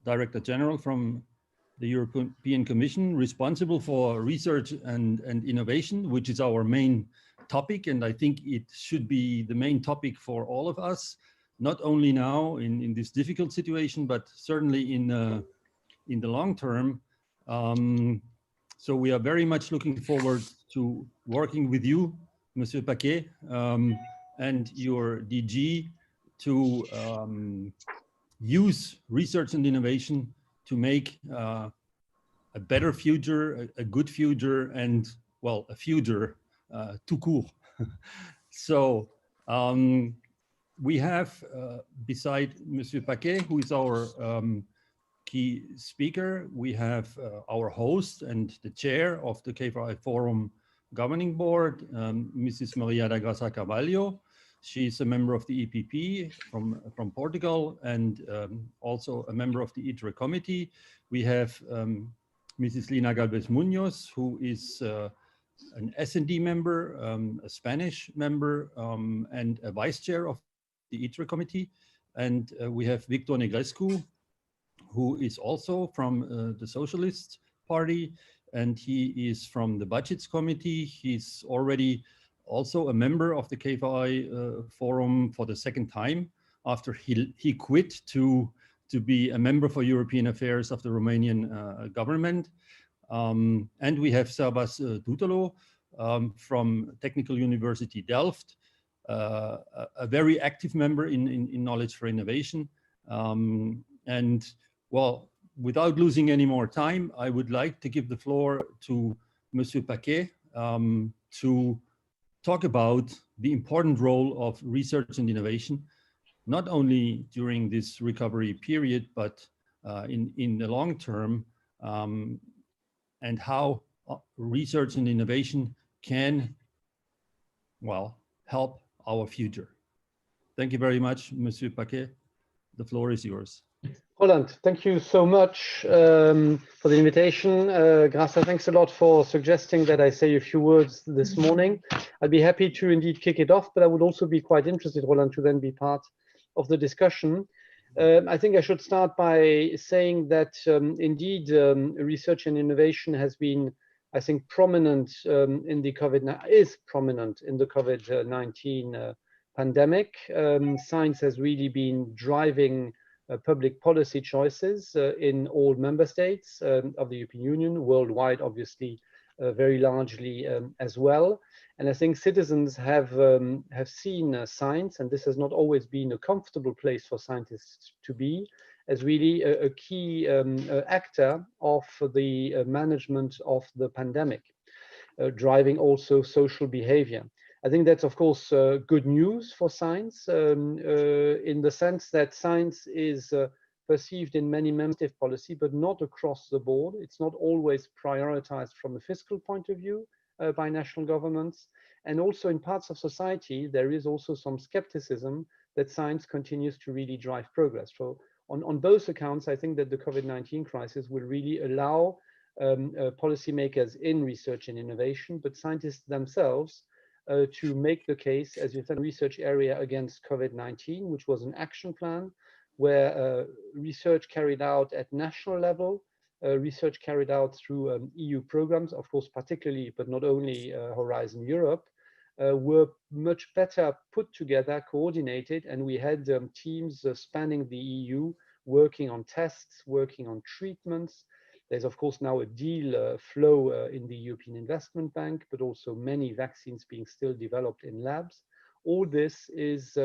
Director General from the European Commission, responsible for research and innovation, which is our main topic. And I think it should be the main topic for all of us, not only now in this difficult situation, but certainly in the long term. So we are very much looking forward to working with you, Monsieur Paquet, and your DG to use research and innovation to make a better future, a good future, and well, a future tout court. So we have, beside Monsieur Paquet, who is our key speaker, we have our host and the chair of the K4I Forum Governing Board, Mrs. Maria da Graça Carvalho. She's a member of the EPP from Portugal and also a member of the ITRE committee. We have Mrs. Lina Gálvez Muñoz, who is an S&D member, a Spanish member, and a vice chair of the ITRE committee. And we have Victor Negrescu, who is also from the Socialist Party, and he is from the Budgets Committee. He's already also a member of the K4I Forum for the second time after he quit to be a member for European Affairs of the Romanian government. And we have Servaas Duterloo from Technische Universiteit Delft, a very active member in Knowledge for Innovation. And well, without losing any more time, I would like to give the floor to Monsieur Paquet to talk about the important role of research and innovation, not only during this recovery period, but in the long term, and how research and innovation can, well, help our future. Thank you very much, Monsieur Paquet. The floor is yours. Roland, thank you so much for the invitation. Graça, thanks a lot for suggesting that I say a few words this morning. I'd be happy to indeed kick it off, but I would also be quite interested, Roland, to then be part of the discussion. I think I should start by saying that indeed research and innovation has been, I think, prominent in the COVID-19 pandemic. Science has really been driving public policy choices in all member states of the European Union, worldwide, obviously, very largely as well. And I think citizens have seen science, and this has not always been a comfortable place for scientists to be, as really a key actor of the management of the pandemic, driving also social behavior. I think that's, of course, good news for science in the sense that science is perceived in many members of policy, but not across the board. It's not always prioritized from a fiscal point of view by national governments. And also in parts of society, there is also some skepticism that science continues to really drive progress. So on both accounts, I think that the COVID-19 crisis will really allow policymakers in research and innovation, but scientists themselves, to make the case, as you said, research area against COVID-19, which was an action plan where research carried out at national level, research carried out through EU programs, of course, particularly, but not only Horizon Europe, were much better put together, coordinated, and we had teams spanning the EU working on tests, working on treatments. There's, of course, now a deal flow in the European Investment Bank, but also many vaccines being still developed in labs. All this is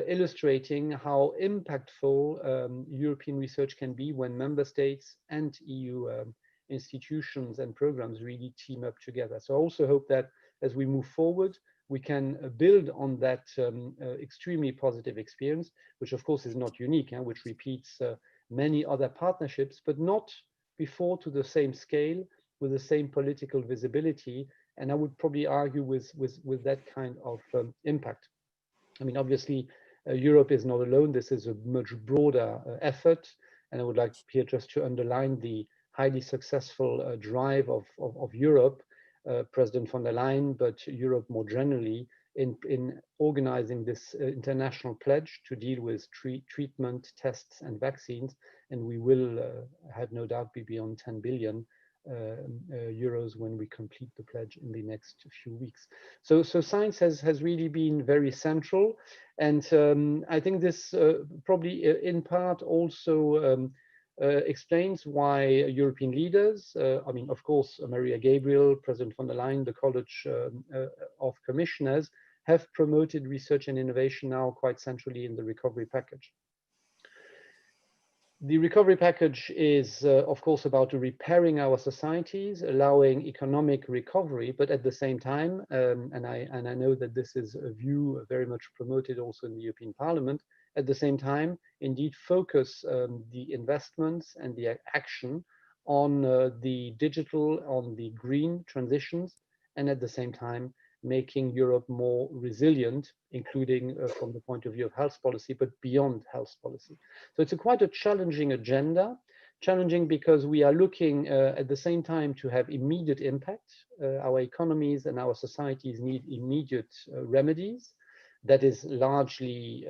illustrating how impactful European research can be when member states and EU institutions and programs really team up together. So I also hope that as we move forward, we can build on that extremely positive experience, which of course is not unique, and which repeats many other partnerships, but not before to the same scale, with the same political visibility, and I would probably argue with that kind of impact. I mean, obviously, Europe is not alone. This is a much broader effort, and I would like here just to underline the highly successful drive of Europe, President von der Leyen, but Europe more generally, in organizing this international pledge to deal with treatment, tests, and vaccines, and we will, have no doubt, be beyond 10 billion euros when we complete the pledge in the next few weeks. So science has really been very central, and I think this probably in part also explains why European leaders, I mean, of course, Maria Gabriel, President von der Leyen, the College of Commissioners, have promoted research and innovation now quite centrally in the recovery package. The recovery package is, of course, about repairing our societies, allowing economic recovery, but at the same time, and I know that this is a view very much promoted also in the European Parliament, at the same time, indeed focus the investments and the action on the digital, on the green transitions, and at the same time, making Europe more resilient, including from the point of view of health policy, but beyond health policy. So it's quite a challenging agenda, challenging because we are looking at the same time to have immediate impact. Our economies and our societies need immediate remedies. That is largely,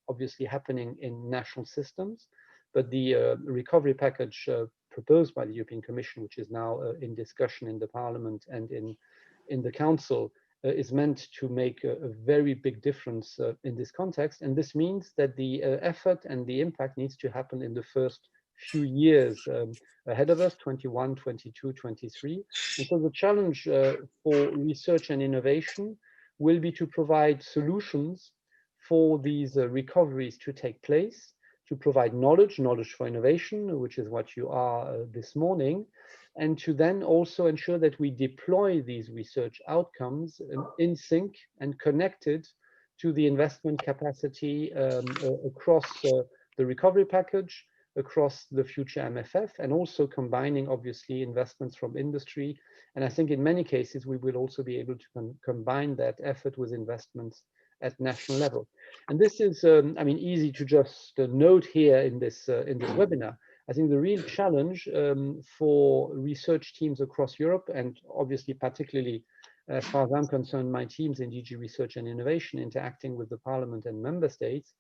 obviously, happening in national systems, but the recovery package proposed by the European Commission, which is now in discussion in the Parliament and in the Council, is meant to make a very big difference in this context. And this means that the effort and the impact needs to happen in the first few years ahead of us, 21, 22, 23. And so the challenge for research and innovation will be to provide solutions for these recoveries to take place, to provide knowledge for innovation, which is what you are this morning, and to then also ensure that we deploy these research outcomes in sync and connected to the investment capacity across the recovery package, across the future MFF, and also combining, obviously, investments from industry. And I think in many cases, we will also be able to combine that effort with investments at national level. And this is, I mean, easy to just note here in this webinar. I think the real challenge for research teams across Europe, and obviously particularly as far as I'm concerned, my teams in DG Research and Innovation interacting with the Parliament and Member States,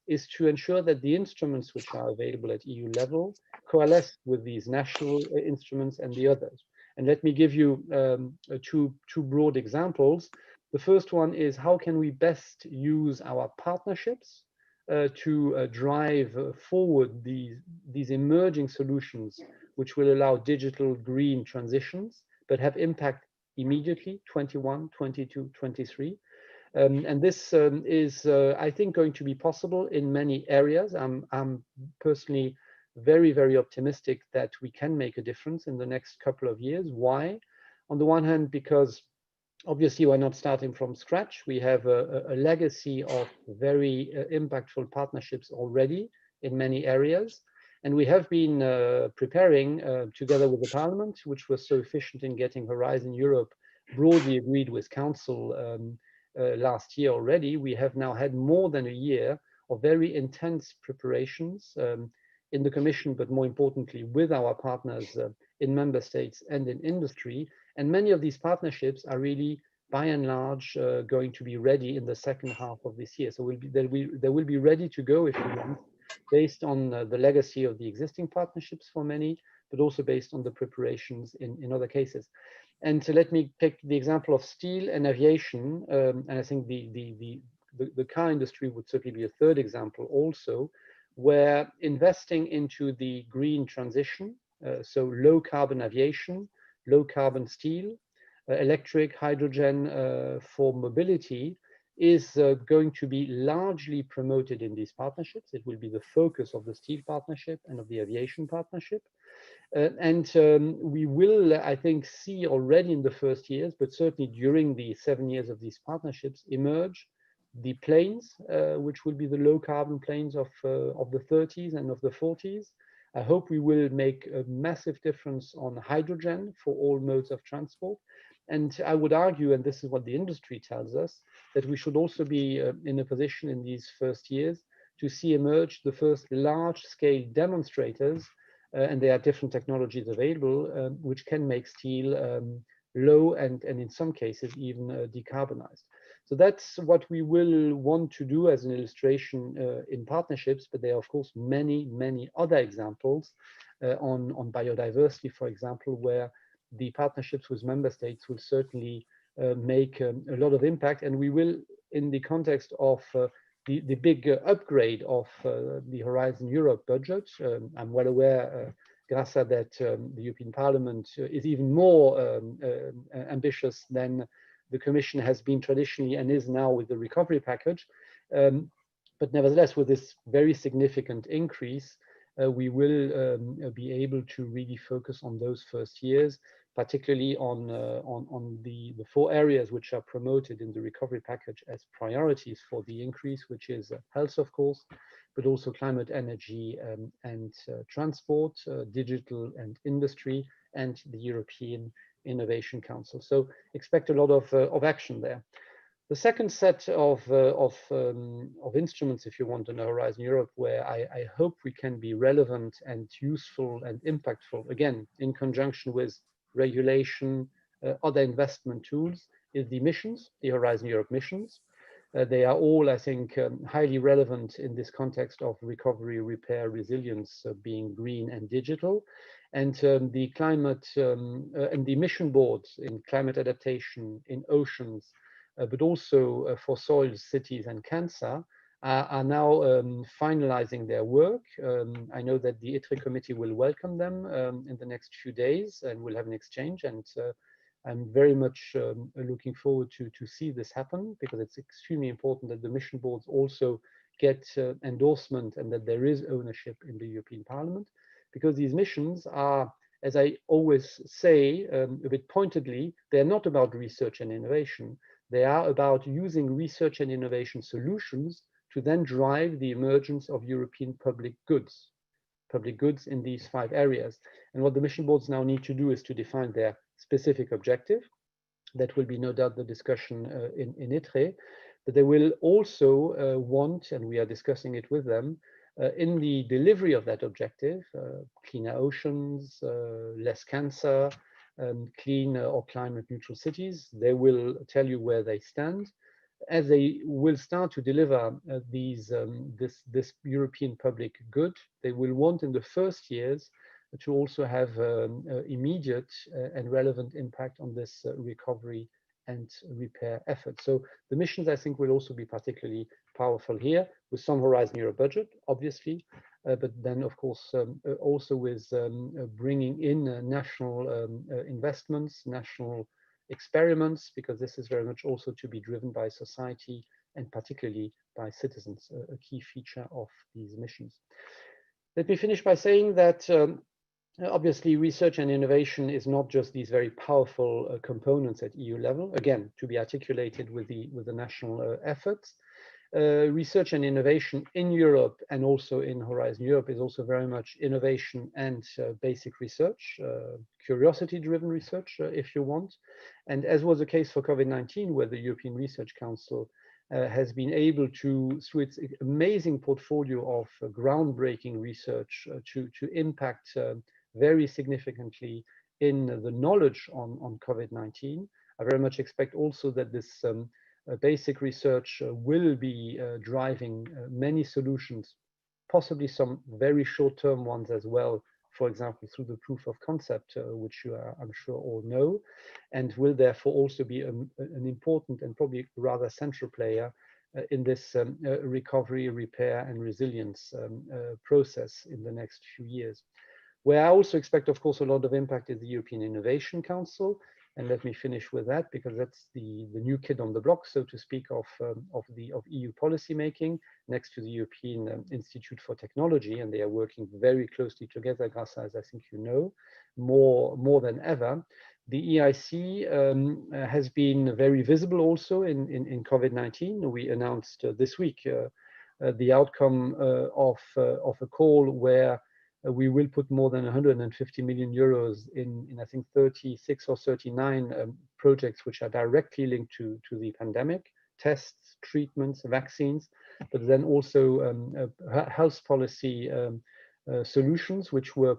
is to ensure that the instruments which are available at EU level coalesce with these national instruments and the others. And let me give you two broad examples. The first one is how can we best use our partnerships to drive forward these emerging solutions which will allow digital green transitions, but have impact immediately, 21, 22, 23. And this is, I think, going to be possible in many areas. I'm personally very, very optimistic that we can make a difference in the next couple of years. Why? On the one hand, because obviously we're not starting from scratch. We have a legacy of very impactful partnerships already in many areas. And we have been preparing together with the Parliament, which was so efficient in getting Horizon Europe broadly agreed with Council last year already. We have now had more than a year of very intense preparations in the Commission, but more importantly with our partners in Member States and in industry. And many of these partnerships are really, by and large, going to be ready in the second half of this year. So they will be ready to go, if you want, based on the legacy of the existing partnerships for many, but also based on the preparations in other cases. And so let me take the example of steel and aviation, and I think the car industry would certainly be a third example also, where investing into the green transition, so low carbon aviation, low carbon steel, electric, hydrogen for mobility, is going to be largely promoted in these partnerships. It will be the focus of the steel partnership and of the aviation partnership. And we will, I think, see already in the first years, but certainly during the 7 years of these partnerships, emerge the planes, which will be the low carbon planes of the 30s and of the 40s. I hope we will make a massive difference on hydrogen for all modes of transport. And I would argue, and this is what the industry tells us, that we should also be in a position in these first years to see emerge the first large-scale demonstrators, and there are different technologies available, which can make steel low and in some cases even decarbonized. So that's what we will want to do as an illustration in partnerships, but there are of course many, many other examples on biodiversity, for example, where the partnerships with member states will certainly make a lot of impact. And we will, in the context of the big upgrade of the Horizon Europe budget, I'm well aware, Graça, that the European Parliament is even more ambitious than the Commission has been traditionally and is now with the recovery package. But nevertheless, with this very significant increase, we will be able to really focus on those first years, particularly on the 4 areas which are promoted in the recovery package as priorities for the increase, which is health, of course, but also climate, energy, and transport, digital and industry, and the European Innovation Council. So expect a lot of action there. The second set of instruments, if you want, on Horizon Europe, where I hope we can be relevant and useful and impactful, again, in conjunction with regulation, other investment tools, is the missions, the Horizon Europe missions. They are all, I think, highly relevant in this context of recovery, repair, resilience, being green and digital. And the climate and the mission boards in climate adaptation, in oceans, but also for soils, cities, and cancer, are now finalizing their work. I know that the ITRE committee will welcome them in the next few days, and we'll have an exchange. And I'm very much looking forward to see this happen, because it's extremely important that the mission boards also get endorsement and that there is ownership in the European Parliament, because these missions are, as I always say a bit pointedly, they're not about research and innovation. They are about using research and innovation solutions to then drive the emergence of European public goods in these 5 areas. And what the mission boards now need to do is to define their specific objective. That will be no doubt the discussion in ITRE, but they will also want, and we are discussing it with them, in the delivery of that objective, cleaner oceans, less cancer, clean or climate neutral cities. They will tell you where they stand. As they will start to deliver this European public good, they will want in the first years to also have immediate and relevant impact on this recovery and repair effort. So the missions, I think, will also be particularly powerful here, with some Horizon Europe budget, obviously, but then, of course, also with bringing in national investments, national experiments, because this is very much also to be driven by society and particularly by citizens, a key feature of these missions. Let me finish by saying that obviously research and innovation is not just these very powerful components at EU level, again, to be articulated with the national efforts. Research and innovation in Europe and also in Horizon Europe is also very much innovation and basic research, curiosity-driven research, if you want. And as was the case for COVID-19, where the European Research Council has been able to, through its amazing portfolio of groundbreaking research, to impact very significantly in the knowledge on COVID-19. I very much expect also that this basic research will be driving many solutions, possibly some very short-term ones as well, for example, through the proof of concept, which you are, I'm sure, all know, and will therefore also be an important and probably rather central player in this recovery, repair, and resilience process in the next few years. Where I also expect, of course, a lot of impact is the European Innovation Council. And let me finish with that, because that's the new kid on the block, so to speak, of EU policy making, next to the European Institute for Technology, and they are working very closely together, Graça, as I think you know, more than ever. The EIC has been very visible also in COVID-19. We announced this week the outcome of a call where we will put more than 150 million euros in I think 36 or 39 projects which are directly linked to the pandemic, tests, treatments, vaccines, but then also health policy solutions which were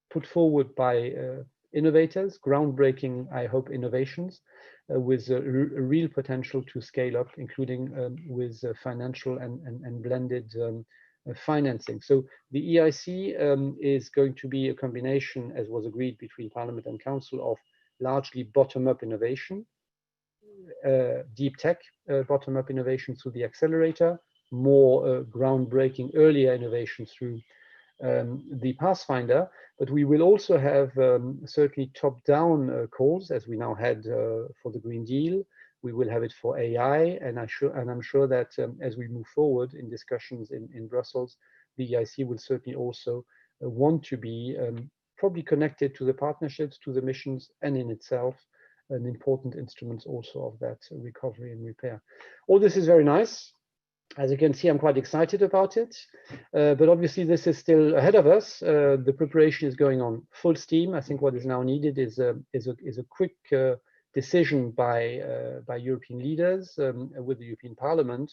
put forward by innovators, groundbreaking, I hope, innovations with a real potential to scale up, including with financial and blended financing. So the EIC is going to be a combination, as was agreed between Parliament and Council, of largely bottom-up innovation, deep tech bottom-up innovation through the accelerator, more groundbreaking earlier innovation through the Pathfinder, but we will also have certainly top-down calls, as we now had for the Green Deal. We will have it for AI, and I'm sure that as we move forward in discussions in Brussels, the EIC will certainly also want to be probably connected to the partnerships, to the missions, and in itself an important instrument also of that recovery and repair. All this is very nice. As you can see, I'm quite excited about it, but obviously this is still ahead of us. The preparation is going on full steam. I think what is now needed is a quick decision by European leaders with the European Parliament,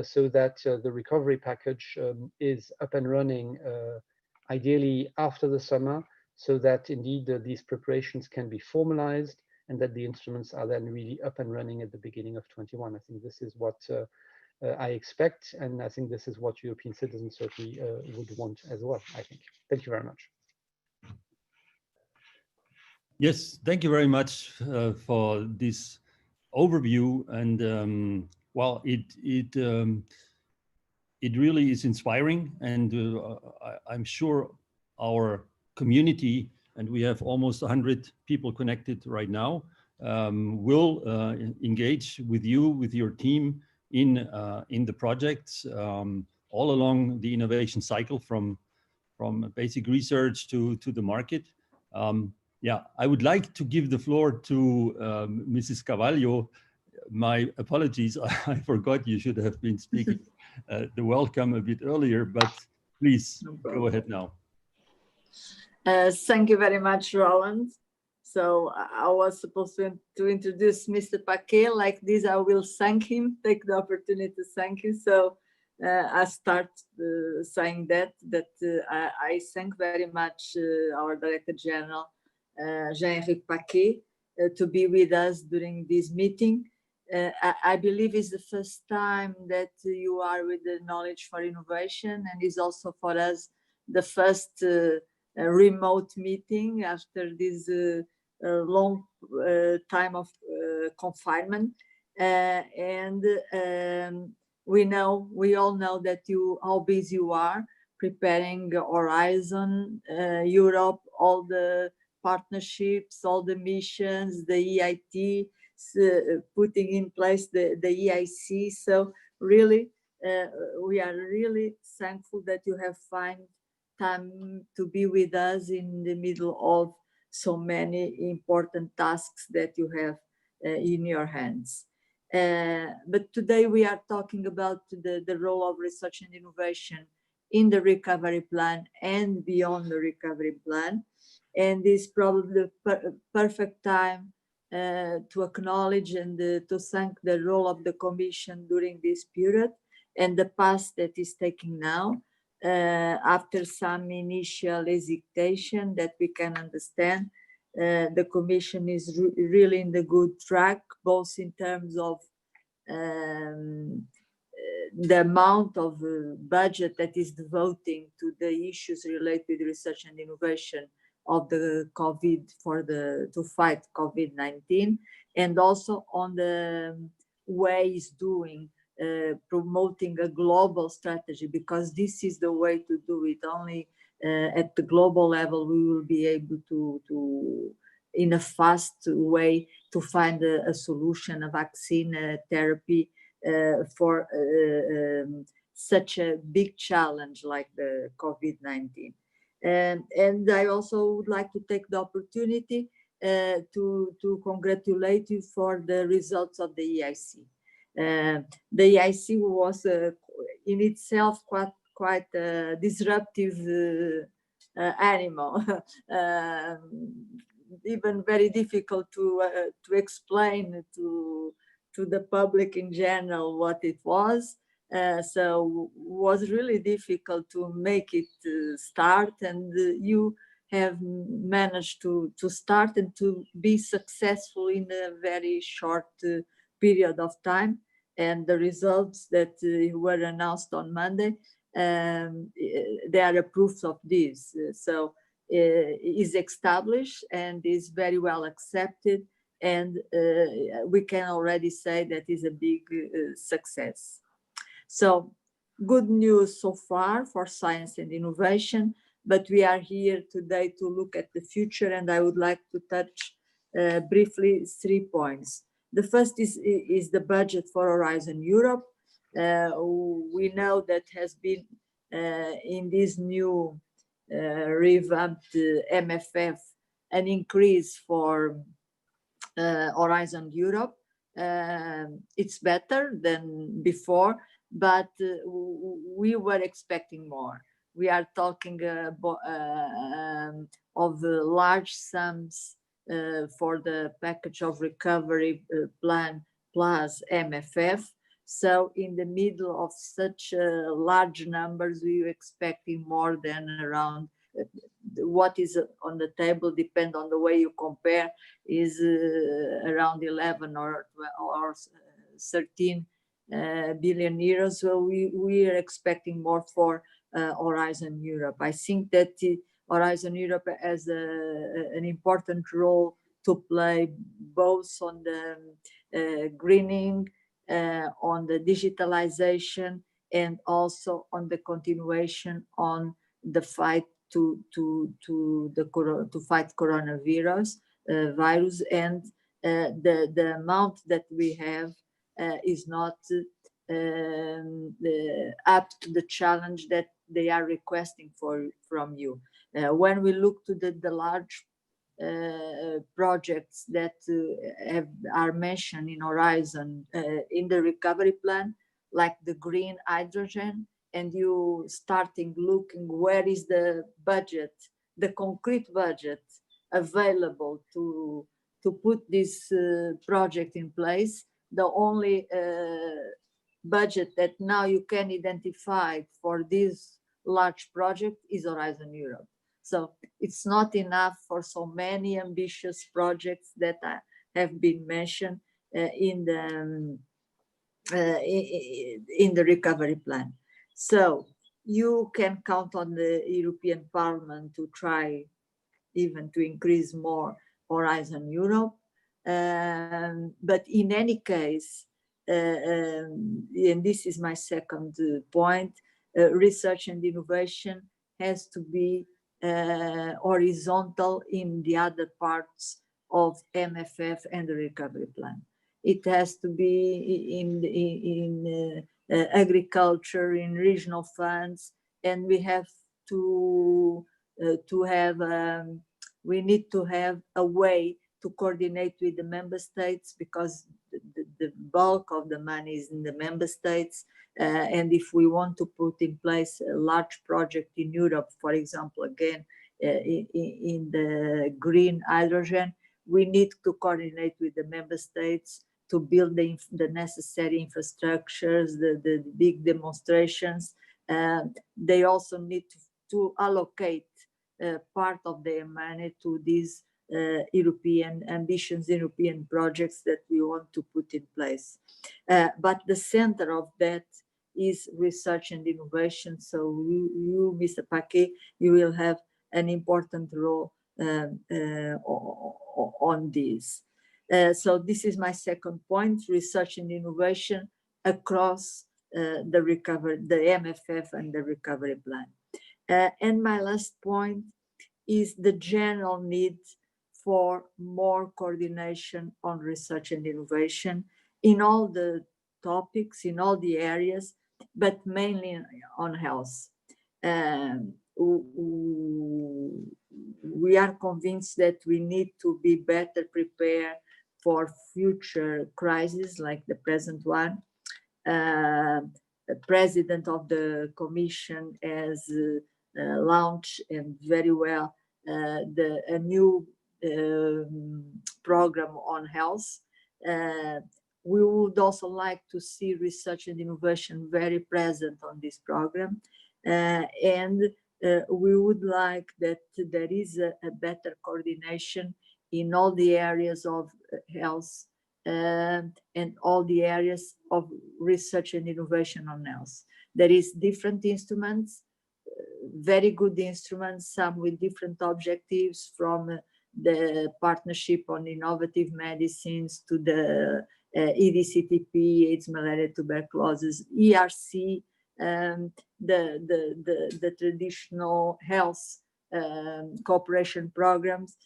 so that the recovery package is up and running, ideally after the summer, so that indeed these preparations can be formalized and that the instruments are then really up and running at the beginning of 21. I think this is what I expect, and I think this is what European citizens certainly would want as well, I think. Thank you very much. Yes, thank you very much for this overview, and well, it really is inspiring, and I'm sure our community, and we have almost 100 people connected right now, will engage with you, with your team in the projects all along the innovation cycle, from basic research to the market. Yeah, I would like to give the floor to Mrs. Carvalho. My apologies, I forgot you should have been speaking the welcome a bit earlier, but please go ahead now. Thank you very much, Roland. So I was supposed to introduce Mr. Paquet like this. I will thank him, take the opportunity to thank you. So I start saying that I thank very much our Director General, Jean-Eric Paquet, to be with us during this meeting. I believe it's the first time that you are with the Knowledge4Innovation, and it's also for us the first remote meeting after this long time of confinement. And we all know that how busy you are preparing Horizon Europe, all the partnerships, all the missions, the EIT, putting in place the EIC. So really, we are really thankful that you have found time to be with us in the middle of so many important tasks that you have in your hands. But today we are talking about the role of research and innovation in the recovery plan and beyond the recovery plan. And this is probably the perfect time to acknowledge and to thank the role of the Commission during this period and the path that is taking now. After some initial hesitation that we can understand, the Commission is really in the good track, both in terms of the amount of budget that is devoting to the issues related with research and innovation of the COVID to fight COVID-19, and also on the ways doing promoting a global strategy, because this is the way to do it. Only at the global level we will be able to in a fast way to find a solution, a vaccine, a therapy for such a big challenge like the COVID-19. And I also would like to take the opportunity to congratulate you for the results of the EIC. The EIC was in itself quite a disruptive animal, even very difficult to explain to the public in general what it was. So it was really difficult to make it start, and you have managed to start and to be successful in a very short period of time. And the results that were announced on Monday, they are a proof of this. So is established and is very well accepted. And we can already say that is a big success. So good news so far for science and innovation, but we are here today to look at the future, and I would like to touch briefly 3 points. The first is the budget for Horizon Europe. We know that has been in this new revamped MFF an increase for Horizon Europe. It's better than before, but we were expecting more. We are talking of large sums for the package of recovery plan plus MFF. So in the middle of such large numbers, we were expecting more than around what is on the table, depend on the way you compare, is around 11 or 13 billion euros. So we are expecting more for Horizon Europe. I think that Horizon Europe has an important role to play, both on the greening, on the digitalization, and also on the continuation on the fight to fight coronavirus virus. And the amount that we have is not up to the challenge that they are requesting from you. When we look to the large projects that are mentioned in Horizon in the recovery plan, like the green hydrogen, and you starting looking where is the budget, the concrete budget available to put this project in place, the only budget that now you can identify for this large project is Horizon Europe. So it's not enough for so many ambitious projects that have been mentioned in the recovery plan. So you can count on the European Parliament to try even to increase more Horizon Europe. But in any case, and this is my second point, research and innovation has to be horizontal in the other parts of MFF and the recovery plan. It has to be in agriculture, in regional funds, and we have to have we need to have a way to coordinate with the member states, because the bulk of the money is in the member states. And if we want to put in place a large project in Europe, for example, again, in the green hydrogen, we need to coordinate with the member states to build the necessary infrastructures, the big demonstrations. They also need to allocate part of their money to these European ambitions, European projects that we want to put in place. But the center of that is research and innovation. So you, Mr. Paquet, you will have an important role on this. So this is my second point, research and innovation across the MFF and the recovery plan. And my last point is the general need for more coordination on research and innovation in all the topics, in all the areas, but mainly on health. We are convinced that we need to be better prepared for future crises like the present one. The president of the Commission has launched, and very well, a new program on health. We would also like to see research and innovation very present on this program. And we would like that there is a better coordination in all the areas of health and all the areas of research and innovation on health. There is different instruments, very good instruments, some with different objectives, from the partnership on innovative medicines to the EDCTP, AIDS, malaria, tuberculosis, ERC, the traditional health cooperation programs,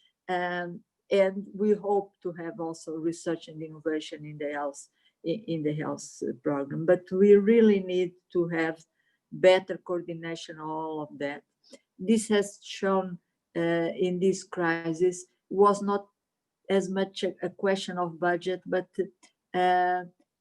and we hope to have also research and innovation in the health program. But we really need to have better coordination of all of that. This has shown in this crisis was not as much a question of budget, but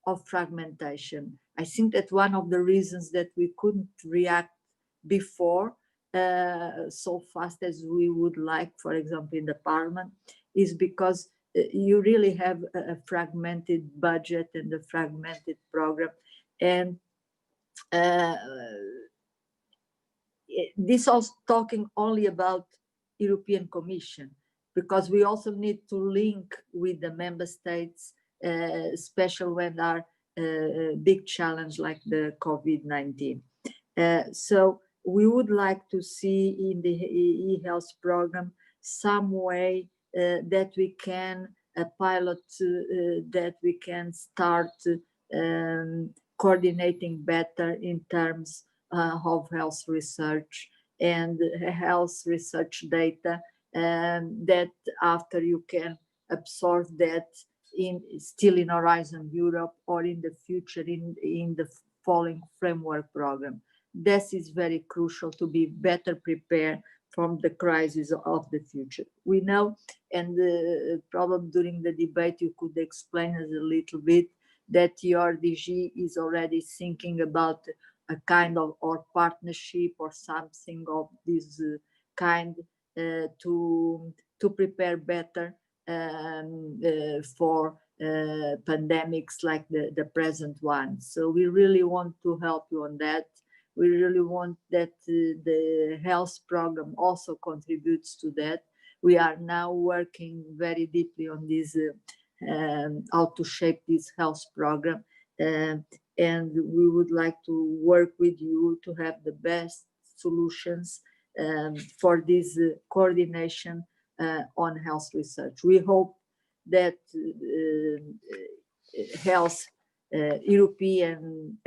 of fragmentation. I think that one of the reasons that we couldn't react before so fast as we would like, for example, in the Parliament, is because you really have a fragmented budget and a fragmented program. And this also talking only about European Commission, because we also need to link with the member states, especially when there are big challenge like the COVID-19. So we would like to see in the e-health program some way that we can pilot, that we can start coordinating better in terms of health research and health research data, that after you can absorb that still in Horizon Europe or in the future in the following framework program. This is very crucial to be better prepared from the crisis of the future. We know, and probably during the debate you could explain us a little bit, that your DG is already thinking about a kind of or partnership or something of this kind to prepare better for pandemics like the present one. So we really want to help you on that. We really want that the health program also contributes to that. We are now working very deeply on this, how to shape this health program. And we would like to work with you to have the best solutions for this coordination on health research. We hope that health at European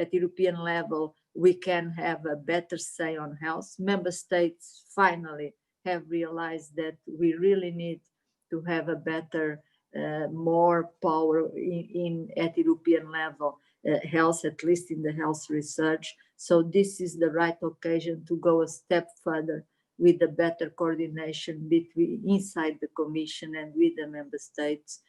level, we can have a better say on health. Member states finally have realized that we really need to have a better, more power at European level, health, at least in the health research. So this is the right occasion to go a step further with the better coordination between inside the Commission and with the member states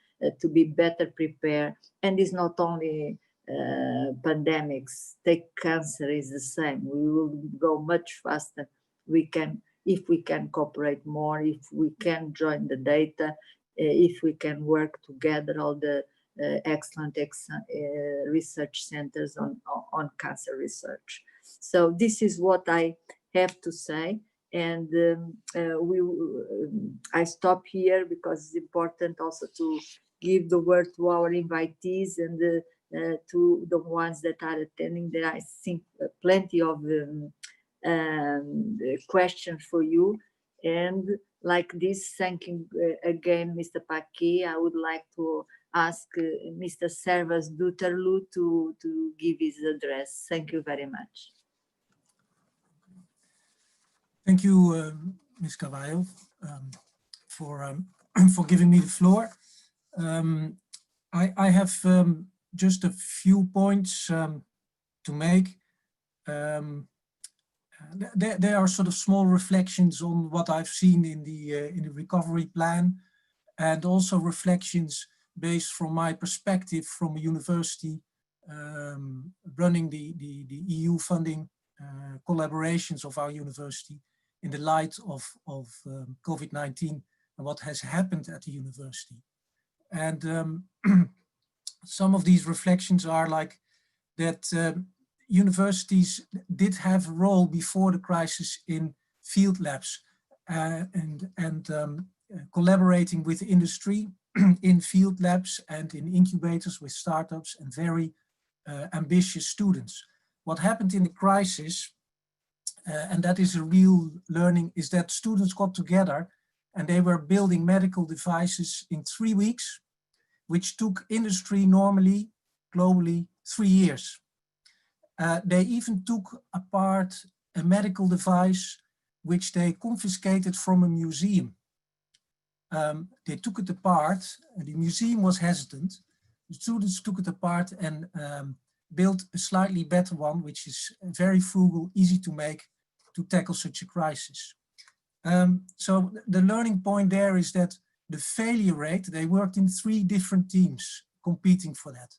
to be better prepared. And it's not only pandemics. Take cancer is the same. We will go much faster. We can, if we can cooperate more, if we can join the data, if we can work together, all the excellent research centers on cancer research. So this is what I have to say. And I stop here because it's important also to give the word to our invitees and to the ones that are attending. There are, I think, plenty of questions for you. And like this, thanking again Mr. Paquet, I would like to ask Mr. Servaas Duterloo to give his address. Thank you very much. Thank you, Ms. Carvalho, for giving me the floor. I have just a few points to make. There are sort of small reflections on what I've seen in the recovery plan, and also reflections based from my perspective from a university running the EU funding collaborations of our university in the light of COVID-19 and what has happened at the university. And some of these reflections are like that universities did have a role before the crisis in field labs and collaborating with industry in field labs and in incubators with startups and very ambitious students. What happened in the crisis, and that is a real learning, is that students got together and they were building medical devices in 3 weeks, which took industry normally, globally, 3 years. They even took apart a medical device which they confiscated from a museum. They took it apart, and the museum was hesitant. The students took it apart and built a slightly better one, which is very frugal, easy to make, to tackle such a crisis. So the learning point there is that the failure rate, they worked in 3 different teams competing for that.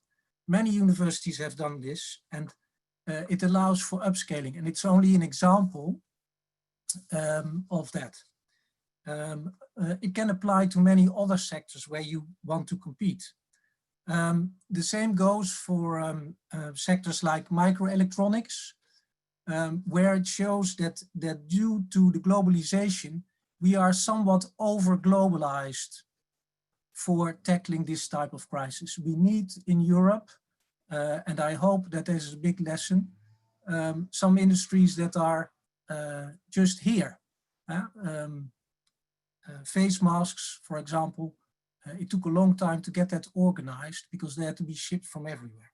Many universities have done this, and it allows for upscaling, and it's only an example of that. It can apply to many other sectors where you want to compete. The same goes for sectors like microelectronics, where it shows that due to the globalization, we are somewhat over-globalized for tackling this type of crisis. We need in Europe, and I hope that there's a big lesson, some industries that are just here. Face masks, for example, it took a long time to get that organized because they had to be shipped from everywhere.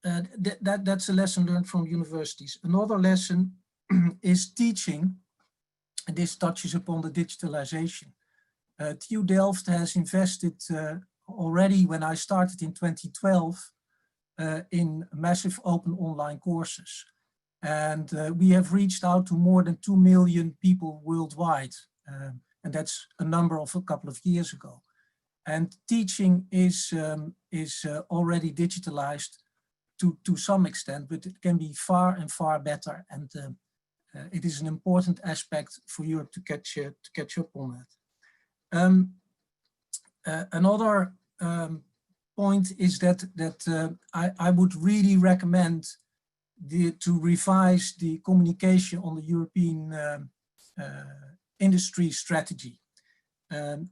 That's a lesson learned from universities. Another lesson is teaching, and this touches upon the digitalization. TU Delft has invested already when I started in 2012 in massive open online courses. And we have reached out to more than 2 million people worldwide. And that's a number of a couple of years ago. And teaching is already digitalized to some extent, but it can be far and far better. And it is an important aspect for Europe to catch up on that. Another point is that I would really recommend to revise the communication on the European industry strategy.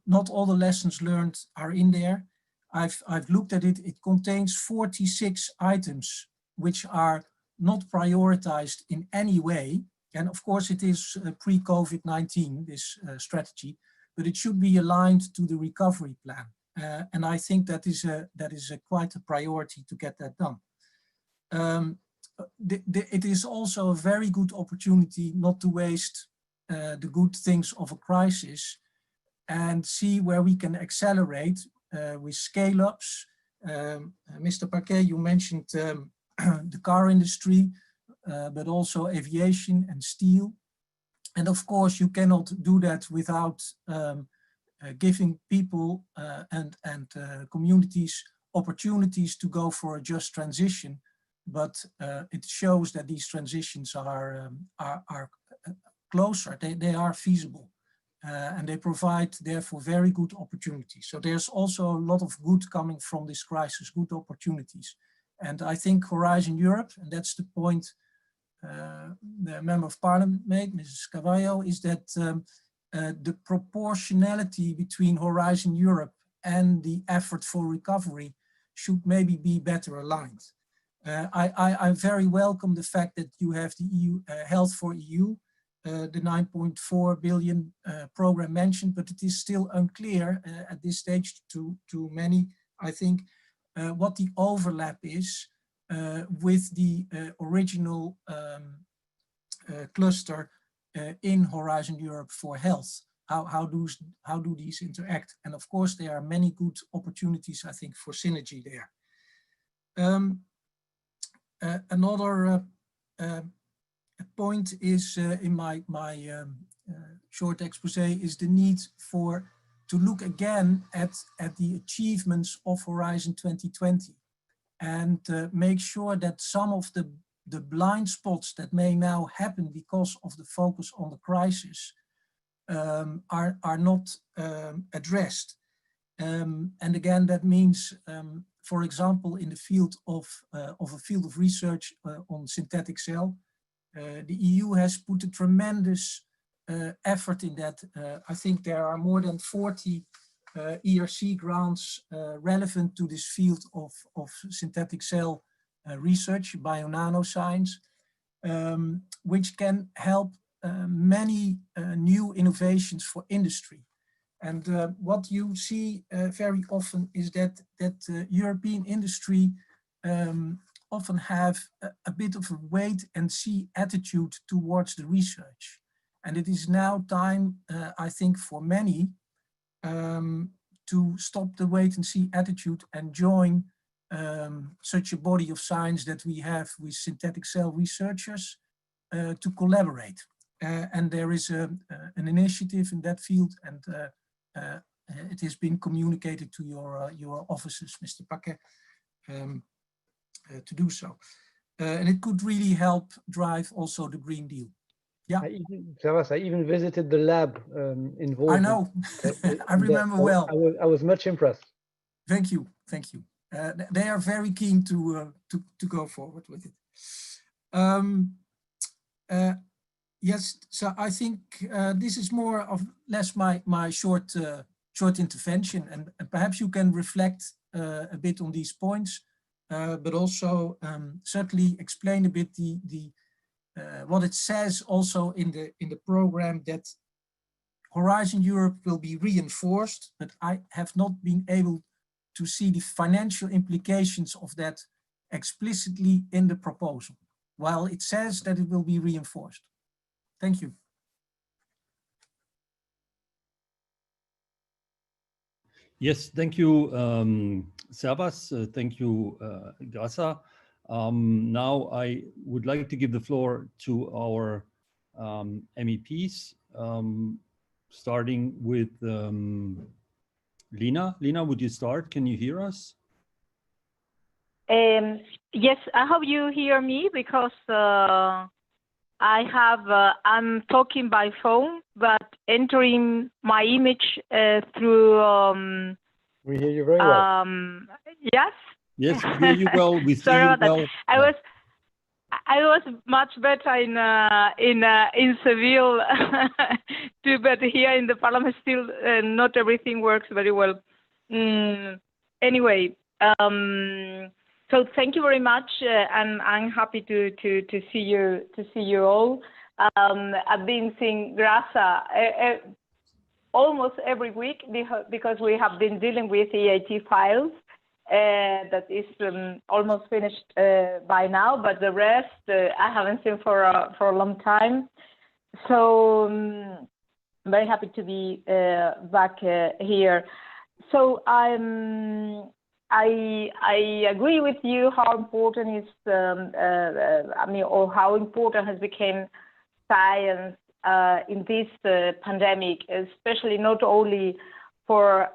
Not all the lessons learned are in there. I've looked at it. It contains 46 items which are not prioritized in any way. And of course it is pre-COVID-19, this strategy, but it should be aligned to the recovery plan. And I think that is quite a priority to get that done. It is also a very good opportunity not to waste the good things of a crisis and see where we can accelerate with scale-ups. Mr. Paquet, you mentioned the car industry, but also aviation and steel. And of course, you cannot do that without giving people and communities opportunities to go for a just transition. But it shows that these transitions are closer, they are feasible, and they provide therefore very good opportunities. So there's also a lot of good coming from this crisis, good opportunities. And I think Horizon Europe, and that's the point the Member of Parliament made, Mrs. Carvalho, is that the proportionality between Horizon Europe and the effort for recovery should maybe be better aligned. I very welcome the fact that you have the EU Health for EU, the 9.4 billion program mentioned, but it is still unclear at this stage to many, I think, what the overlap is with the original cluster in Horizon Europe for health. How do these interact? And of course, there are many good opportunities, I think, for synergy there. Another point is in my short expose is the need to look again at the achievements of Horizon 2020 and make sure that some of the blind spots that may now happen because of the focus on the crisis are not addressed. And again, that means, for example, in the field of a field of research on synthetic cell, The EU has put a tremendous effort in that. I think there are more than 40 ERC grants relevant to this field of synthetic cell research, bio-nanoscience, which can help many new innovations for industry. And what you see very often is that European industry often have a bit of a wait and see attitude towards the research. And it is now time, I think, for many to stop the wait and see attitude and join such a body of science that we have with synthetic cell researchers to collaborate. And there is an initiative in that field, and it has been communicated to your offices, Mr. Paquet, to do so. And it could really help drive also the Green Deal. Yeah. I even visited the lab involved. I know, I remember well. I was much impressed. Thank you, thank you. They are very keen to go forward with it. Yes, so I think this is more or less my short intervention, and perhaps you can reflect a bit on these points, but also certainly explain a bit what it says also in the program, that Horizon Europe will be reinforced, but I have not been able to see the financial implications of that explicitly in the proposal, while it says that it will be reinforced. Thank you. Yes, thank you, Servaas. Thank you, Graça. Now I would like to give the floor to our MEPs, starting with Lina. Lina, would you start? Can you hear us? Yes, I hope you hear me, because I'm talking by phone, but entering my image through. We hear you very well. Yes. Yes, we hear you well. We see you well. I was much better in Seville, too, but here in the Parliament still not everything works very well. Anyway, so thank you very much, and I'm happy to see you all. I've been seeing Graça almost every week, because we have been dealing with EIT files. That is almost finished by now, but the rest I haven't seen for a long time. So I'm very happy to be back here. So I agree with you how important is or how important has become science in this pandemic, especially not only for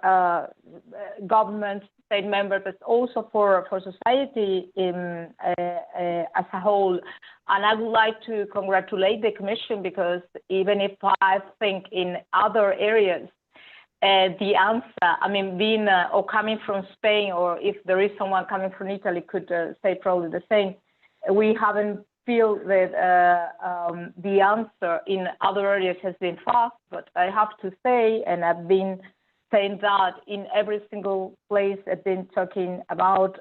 governments, state members, but also for society as a whole. And I would like to congratulate the Commission, because even if I think in other areas, the answer, being or coming from Spain, or if there is someone coming from Italy, could say probably the same. We haven't feel that the answer in other areas has been fast, but I have to say, and I've been saying that in every single place I've been talking about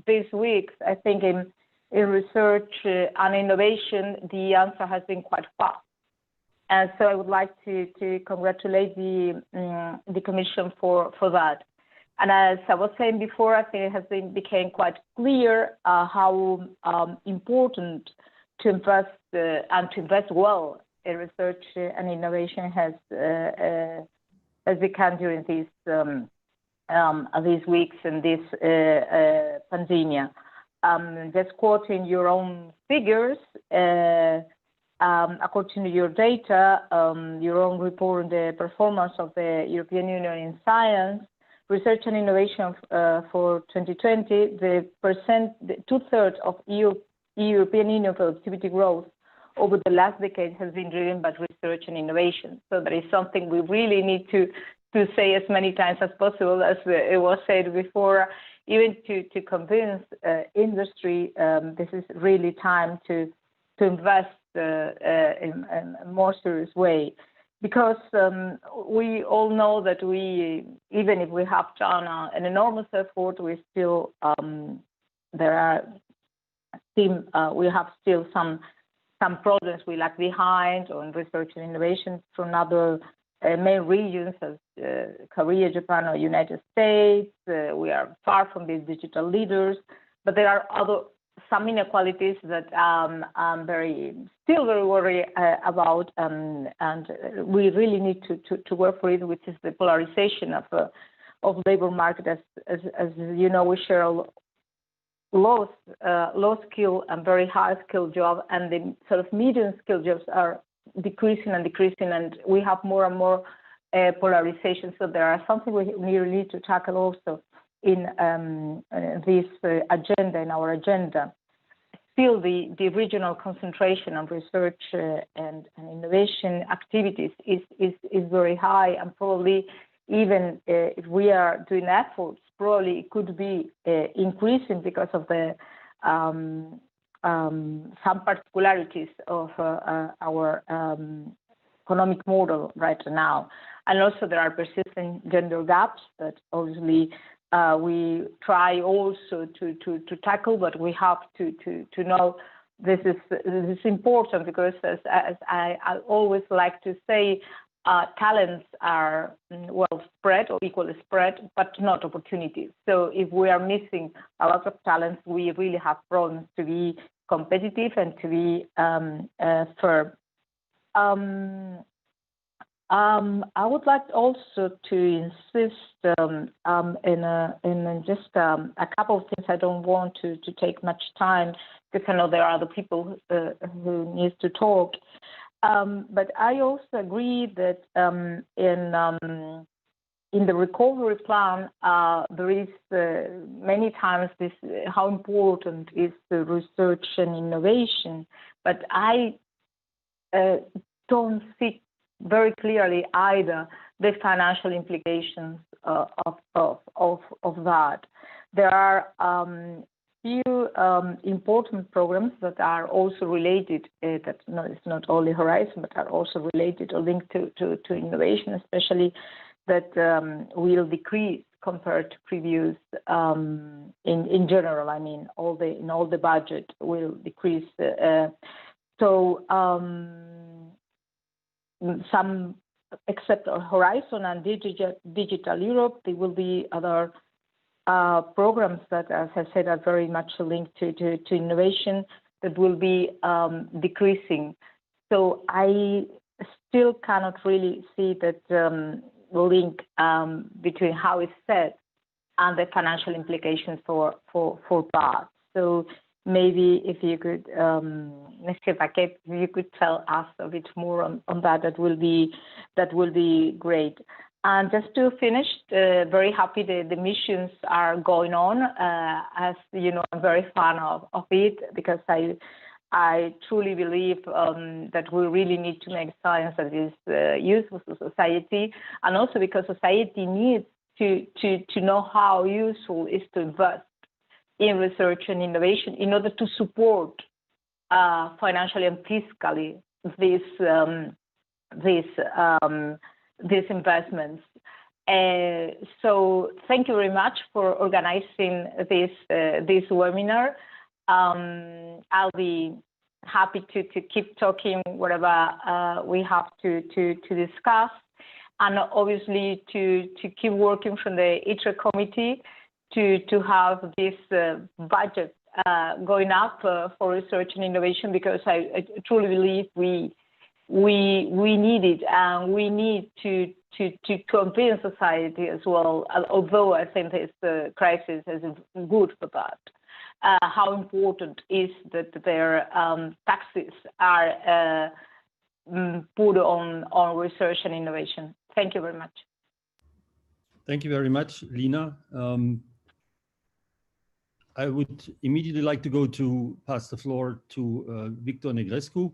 these weeks, I think in research and innovation, the answer has been quite fast. And so I would like to congratulate the Commission for that. And as I was saying before, I think it has became quite clear how important to invest and to invest well in research and innovation has become during these weeks and this pandemic. Just quoting your own figures, according to your data, your own report on the performance of the European Union in science, research and innovation for 2020, two-thirds of European Union productivity growth over the last decade has been driven by research and innovation. So that is something we really need to say as many times as possible, as it was said before, even to convince industry this is really time to invest in a more serious way, because we all know that even if we have done an enormous effort, we still we have still some problems we lag behind on research and innovation from other main regions as Korea, Japan, or United States. We are far from these digital leaders, but there are some inequalities that I'm still very worried about, and we really need to work for it, which is the polarization of labor market. As you know, we share low skill and very high skill jobs, and the sort of medium skill jobs are decreasing, and we have more and more polarization. So there are something we really need to tackle also in this agenda, in our agenda. Still, the regional concentration of research and innovation activities is very high, and probably even if we are doing efforts, probably it could be increasing because of the some particularities of our economic model right now. And also there are persistent gender gaps that obviously we try also to tackle, but we have to know this is important, because as I always like to say, talents are well spread or equally spread, but not opportunities. So if we are missing a lot of talents, we really have problems to be competitive and to be fair. I would like also to insist in just a couple of things. I don't want to take much time, because I know there are other people who need to talk. But I also agree that in the recovery plan, there is many times this how important is the research and innovation, but I don't see very clearly either the financial implications of that. There are few important programs that are also related, that it's not only Horizon, but are also related or linked to innovation, especially that will decrease compared to previous, in general, I mean, in all the budget will decrease. So some, except Horizon and Digital Europe, there will be other programs that, as I said, are very much linked to innovation that will be decreasing. So I still cannot really see that link between how it's set and the financial implications for that. So maybe if you could, Mr. Paquet, you could tell us a bit more on that. That will be great. And just to finish, very happy the missions are going on. As you know, I'm very fan of it, because I truly believe that we really need to make science that is useful to society, and also because society needs to know how useful it is to invest in research and innovation in order to support financially and fiscally these investments. So thank you very much for organizing this webinar. I'll be happy to keep talking whatever we have to discuss, and obviously to keep working from the ITRE committee to have this budget going up for research and innovation, because I truly believe we need it, and we need to convince society as well, although I think this crisis is good for that. How important is that their taxes are put on research and innovation. Thank you very much. Thank you very much, Lina. I would immediately like to pass the floor to Victor Negrescu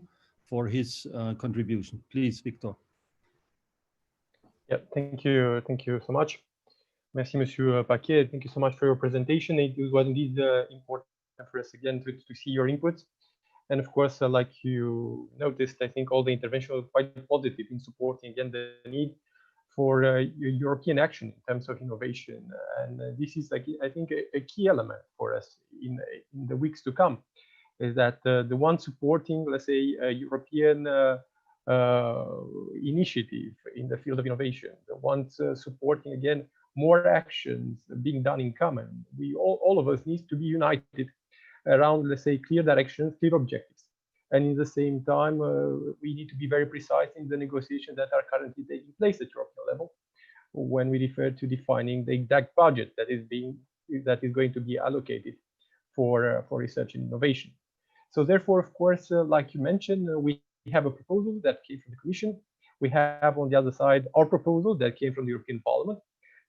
for his contribution. Please, Victor. Yeah, thank you so much. Merci, Monsieur Paquet. Thank you so much for your presentation. It was indeed important for us again to see your input. And of course, like you noticed, I think all the intervention was quite positive in supporting again the need for European action in terms of innovation. And this is, like, I think, a key element for us in the weeks to come, is that the one supporting, let's say, a European initiative in the field of innovation, the ones supporting, again, more actions being done in common. We all of us need to be united around, let's say, clear directions, clear objectives. And in the same time, we need to be very precise in the negotiations that are currently taking place at European level when we refer to defining the exact budget that is going to be allocated for research and innovation. So therefore, of course, like you mentioned, we have a proposal that came from the Commission. We have on the other side our proposal that came from the European Parliament.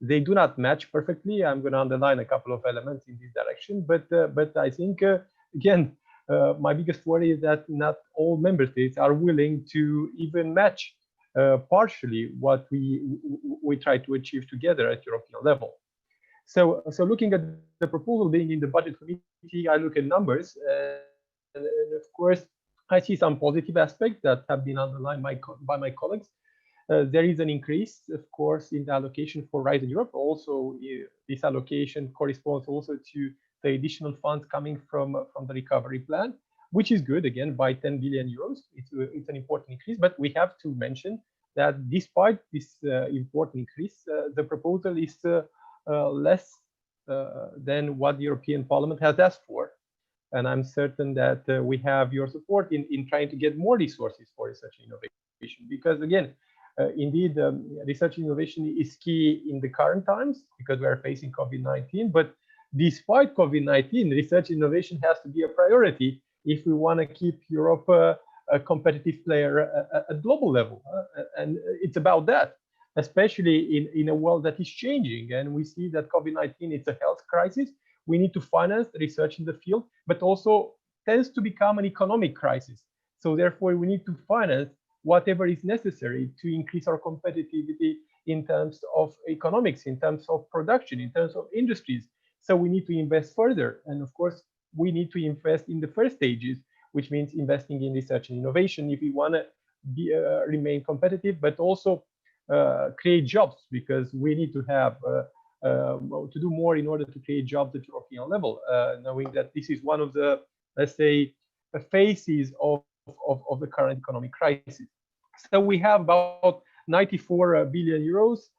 They do not match perfectly. I'm going to underline a couple of elements in this direction, but I think again, my biggest worry is that not all member states are willing to even match partially what we try to achieve together at European level. So looking at the proposal being in the budget committee, I look at numbers, and of course, I see some positive aspects that have been underlined by my colleagues. There is an increase, of course, in the allocation for Rise in Europe. Also, this allocation corresponds also to the additional funds coming from the recovery plan, which is good, again, by 10 billion euros. It's an important increase, but we have to mention that despite this important increase, the proposal is less than what the European Parliament has asked for. And I'm certain that we have your support in trying to get more resources for research and innovation, because again, indeed, research and innovation is key in the current times because we are facing COVID-19. But despite COVID-19, research and innovation has to be a priority if we want to keep Europe a competitive player at global level. And it's about that, especially in a world that is changing. And we see that COVID-19 is a health crisis. We need to finance research in the field, but also tends to become an economic crisis. So therefore, we need to finance whatever is necessary to increase our competitivity in terms of economics, in terms of production, in terms of industries. So we need to invest further. And of course, we need to invest in the first stages, which means investing in research and innovation if we want to remain competitive, but also create jobs, because we need to have to do more in order to create jobs at European level, knowing that this is one of the, let's say, phases of the current economic crisis. So we have about 94 billion euros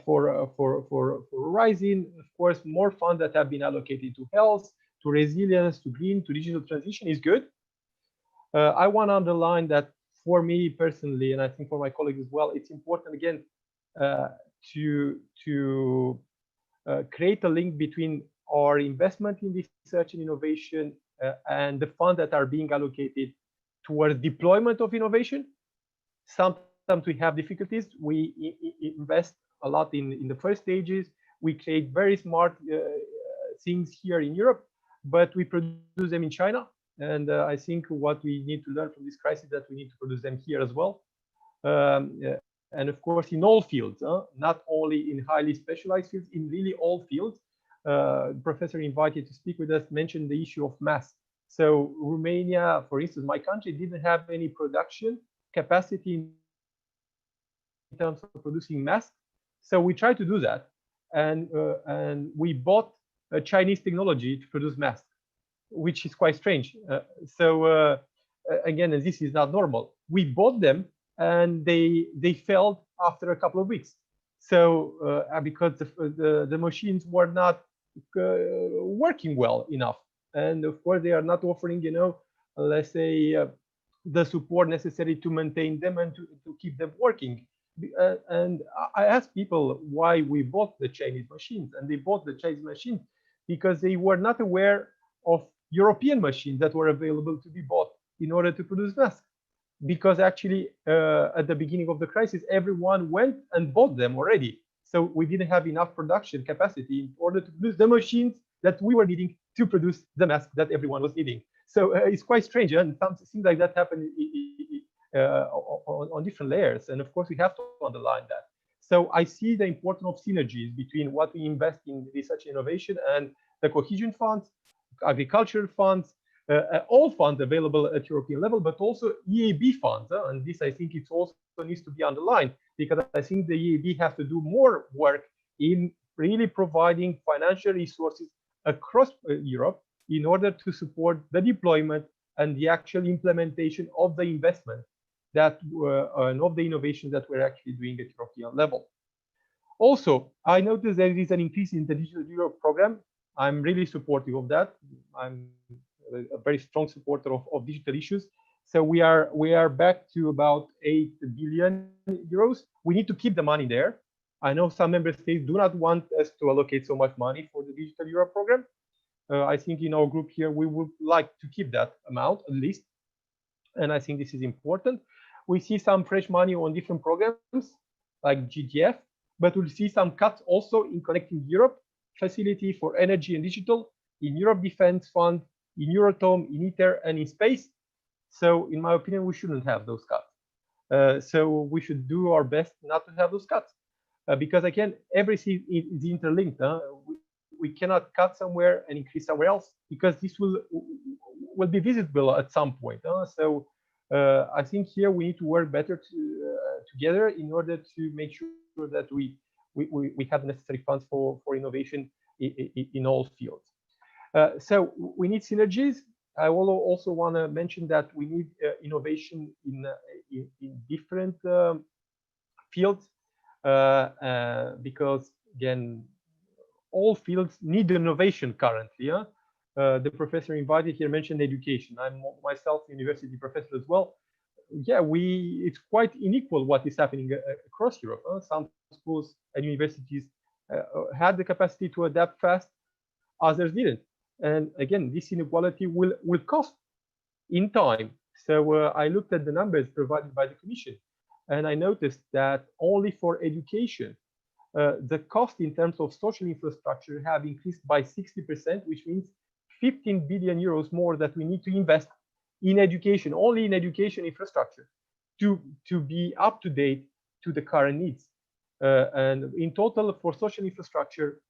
for Rising. Of course, more funds that have been allocated to health, to resilience, to green, to digital transition is good. I want to underline that for me personally, and I think for my colleagues as well, it's important again to create a link between our investment in research and innovation and the funds that are being allocated towards deployment of innovation. Sometimes we have difficulties. We invest a lot in the first stages. We create very smart things here in Europe, but we produce them in China. And I think what we need to learn from this crisis is that we need to produce them here as well. And of course, in all fields, not only in highly specialized fields, in really all fields. The professor invited to speak with us mentioned the issue of masks. So Romania, for instance, my country, didn't have any production capacity in terms of producing masks. So we tried to do that. And we bought a Chinese technology to produce masks, which is quite strange. Again, this is not normal. We bought them and they failed after a couple of weeks. So because the machines were not working well enough. And of course, they are not offering, let's say, the support necessary to maintain them and to keep them working. And I asked people why we bought the Chinese machines, and they bought the Chinese machines because they were not aware of European machines that were available to be bought in order to produce masks. Because actually, at the beginning of the crisis, everyone went and bought them already. So we didn't have enough production capacity in order to produce the machines that we were needing to produce the masks that everyone was needing. So it's quite strange, and things like that happen on different layers. And of course, we have to underline that. So I see the importance of synergies between what we invest in research and innovation and the cohesion funds, agricultural funds, all funds available at European level, but also EIB funds. And this, I think, it also needs to be underlined, because I think the EIB has to do more work in really providing financial resources across Europe in order to support the deployment and the actual implementation of the investment that and of the innovation that we're actually doing at European level. Also, I noticed there is an increase in the Digital Europe program. I'm really supportive of that. I'm a very strong supporter of digital issues. So we are back to about 8 billion euros. We need to keep the money there. I know some member states do not want us to allocate so much money for the Digital Europe program. I think in our group here, we would like to keep that amount at least. And I think this is important. We see some fresh money on different programs like GDF, but we'll see some cuts also in Connecting Europe, Facility for Energy and Digital, in Europe Defense Fund, in Euratom, in ITER, and in space. So in my opinion, we shouldn't have those cuts. So we should do our best not to have those cuts. Because again, everything is interlinked. We cannot cut somewhere and increase somewhere else, because this will be visible at some point. So I think here we need to work better together in order to make sure that we have the necessary funds for innovation in all fields. So we need synergies. I also want to mention that we need innovation in different fields, because again, all fields need innovation currently. The professor invited here mentioned education. I'm myself a university professor as well. Yeah, it's quite unequal what is happening across Europe. Some schools and universities had the capacity to adapt fast, others didn't. And again, this inequality will cost in time. So I looked at the numbers provided by the Commission, and I noticed that only for education, the cost in terms of social infrastructure have increased by 60%, which means 15 billion euros more that we need to invest in education, only in education infrastructure, to be up to date to the current needs. And in total for social infrastructure,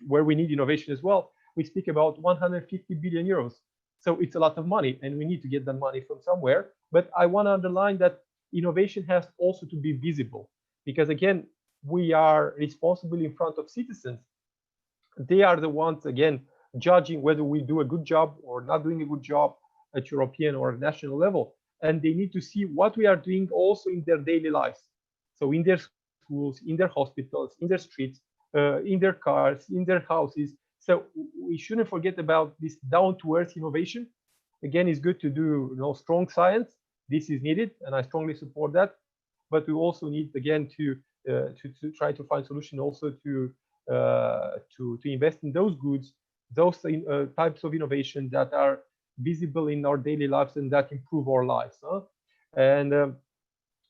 where we need innovation as well, we speak about 150 billion euros. So it's a lot of money, and we need to get that money from somewhere. But I want to underline that innovation has also to be visible, because again, we are responsible in front of citizens. They are the ones, again, judging whether we do a good job or not doing a good job at European or national level. And they need to see what we are doing also in their daily lives. So in their schools, in their hospitals, in their streets, in their cars, in their houses. So we shouldn't forget about this down-to-earth innovation. Again, it's good to do strong science. This is needed, and I strongly support that. But we also need, again, to try to find solution also to invest in those goods, those types of innovation that are visible in our daily lives and that improve our lives. And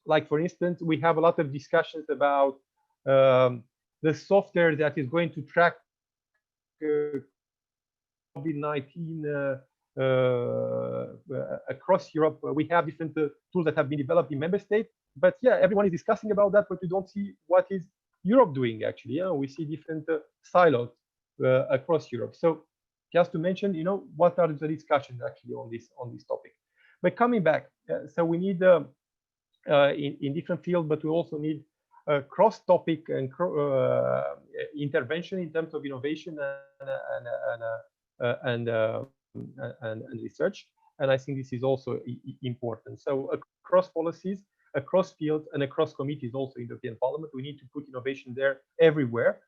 like, for instance, we have a lot of discussions about the software that is going to track COVID-19 across Europe. We have different tools that have been developed in member states. But yeah, everyone is discussing about that, but we don't see what is Europe doing actually. We see different silos across Europe. So just to mention, what are the discussions actually on this topic. But coming back, so we need in different fields, but we also need cross-topic and intervention in terms of innovation and research. And I think this is also important. So across policies, across fields, and across committees also in the European Parliament, we need to put innovation there everywhere.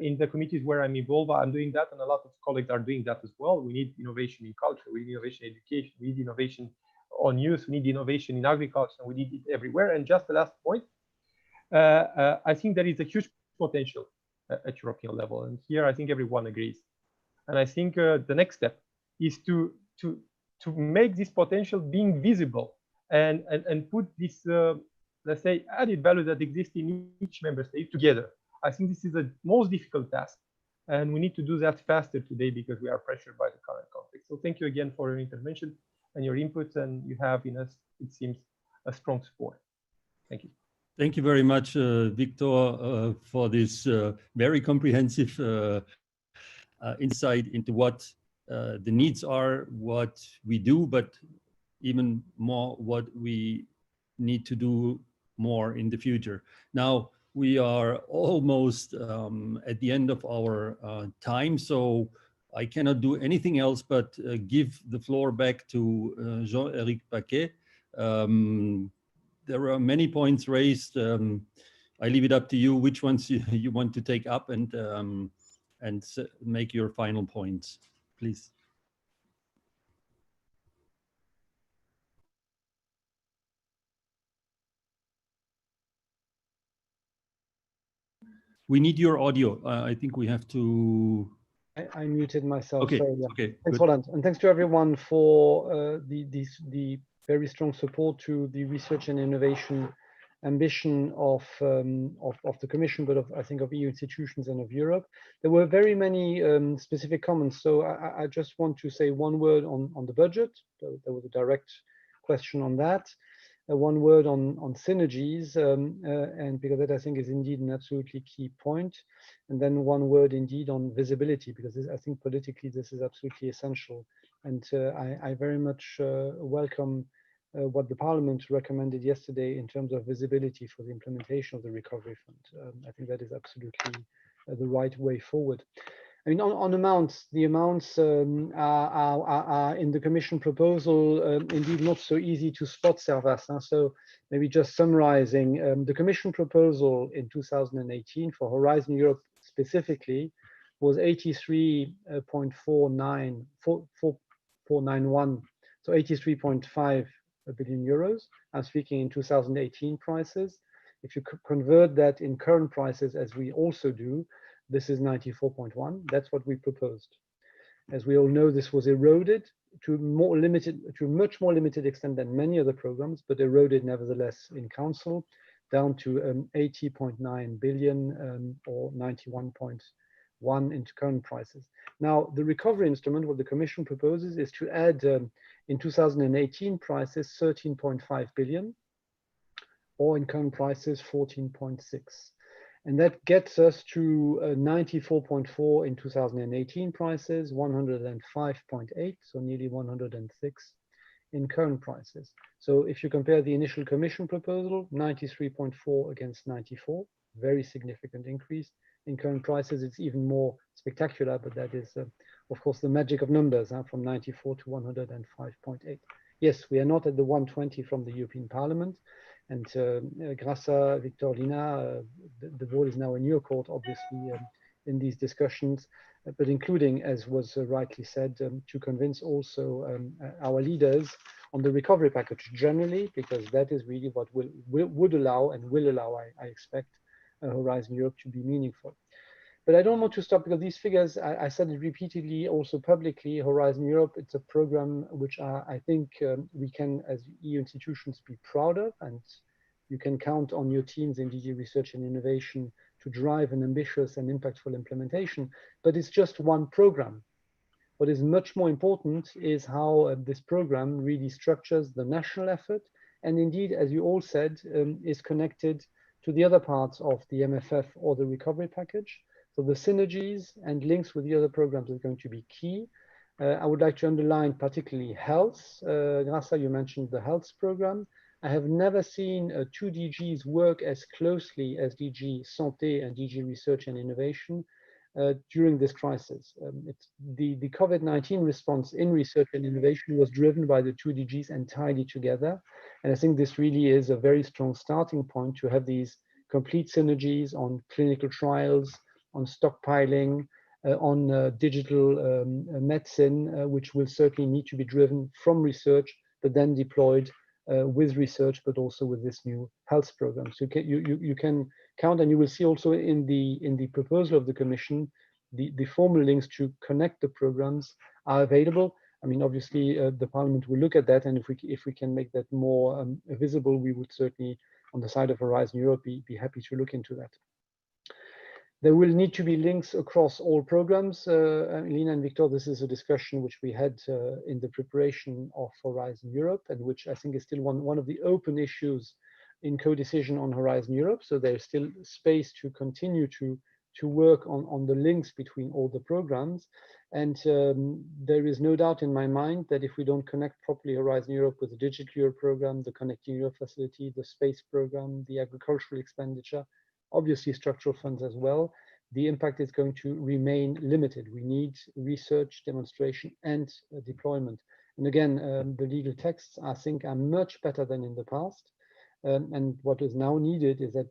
In the committees where I'm involved, I'm doing that, and a lot of colleagues are doing that as well. We need innovation in culture, we need innovation in education, we need innovation on youth, we need innovation in agriculture, and we need it everywhere. And just the last point, I think there is a huge potential at European level, and here I think everyone agrees. And I think the next step is to make this potential being visible and put this, let's say, added value that exists in each member state together. I think this is the most difficult task, and we need to do that faster today because we are pressured by the current context. So thank you again for your intervention and your inputs, and you have in us, it seems, a strong support. Thank you. Thank you very much, Victor, for this very comprehensive insight into what the needs are what we do, but even more what we need to do more in the future. Now, we are almost at the end of our time, so I cannot do anything else but give the floor back to Jean-Eric Paquet. There are many points raised. I leave it up to you which ones you want to take up and make your final points, please. We need your audio. I think we have to. I muted myself. Okay. Sorry, yeah. Okay. Thanks, Good. Roland, and thanks to everyone for the very strong support to the research and innovation ambition of the Commission, but I think of EU institutions and of Europe. There were very many specific comments, so I just want to say one word on the budget. There was a direct question on that. One word on synergies, and because that I think is indeed an absolutely key point. And then one word indeed on visibility, because I think politically this is absolutely essential. And I very much welcome what the Parliament recommended yesterday in terms of visibility for the implementation of the Recovery Fund. I think that is absolutely the right way forward. I mean, on amounts, the amounts are in the Commission proposal indeed not so easy to spot, Servaas. So maybe just summarizing, the Commission proposal in 2018 for Horizon Europe specifically was 83.491, so 83.5 billion euros. I'm speaking in 2018 prices. If you convert that in current prices, as we also do, this is 94.1. That's what we proposed. As we all know, this was eroded to a much more limited extent than many other programs, but eroded nevertheless in Council down to 80.9 billion or 91.1 into current prices. Now, the recovery instrument, what the Commission proposes is to add in 2018 prices 13.5 billion, or in current prices 14.6. And that gets us to 94.4 in 2018 prices, 105.8, so nearly 106 in current prices. So if you compare the initial Commission proposal, 93.4 against 94, very significant increase. In current prices, it's even more spectacular, but that is, of course, the magic of numbers, from 94 to 105.8. Yes, we are not at the 120 from the European Parliament. And Graça, Victor, Lina, the ball is now in your court, obviously, in these discussions, but including, as was rightly said, to convince also our leaders on the recovery package generally, because that is really what would allow and will allow, I expect, Horizon Europe to be meaningful. But I don't want to stop, because these figures, I said it repeatedly, also publicly, Horizon Europe, it's a program which I think we can, as EU institutions, be proud of, and you can count on your teams in DG Research and Innovation to drive an ambitious and impactful implementation, but it's just one program. What is much more important is how this program really structures the national effort, and indeed, as you all said, is connected to the other parts of the MFF or the recovery package. So the synergies and links with the other programs is going to be key. I would like to underline particularly health. Graça, you mentioned the health program. I have never seen two DGs work as closely as DG Santé and DG Research and Innovation during this crisis. The COVID-19 response in research and innovation was driven by the two DGs entirely together. And I think this really is a very strong starting point to have these complete synergies on clinical trials, on stockpiling, on digital medicine, which will certainly need to be driven from research, but then deployed with research, but also with this new health program. So you can count, and you will see also in the proposal of the Commission, the formal links to connect the programs are available. I mean, obviously, the Parliament will look at that, and if we can make that more visible, we would certainly, on the side of Horizon Europe, be happy to look into that. There will need to be links across all programs. Lina and Victor, this is a discussion which we had in the preparation of Horizon Europe, and which I think is still one of the open issues in co-decision on Horizon Europe. So there's still space to continue to to work on the links between all the programs. And there is no doubt in my mind that if we don't connect properly Horizon Europe with the Digital Europe program, the Connecting Europe facility, the space program, the agricultural expenditure, obviously structural funds as well, the impact is going to remain limited. We need research, demonstration, and deployment. And again, the legal texts, I think, are much better than in the past. And what is now needed is that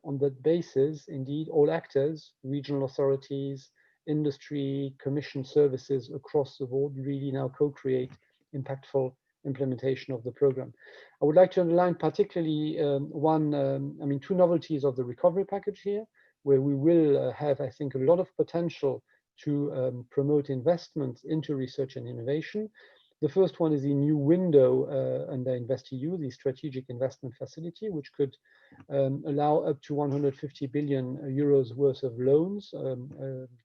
on that basis, indeed, all actors, regional authorities, industry, commission services across the board really now co-create impactful implementation of the program. I would like to underline particularly two novelties of the recovery package here, where we will have, I think, a lot of potential to promote investments into research and innovation. The first one is the new window under InvestEU, the strategic investment facility, which could allow up to 150 billion euros worth of loans,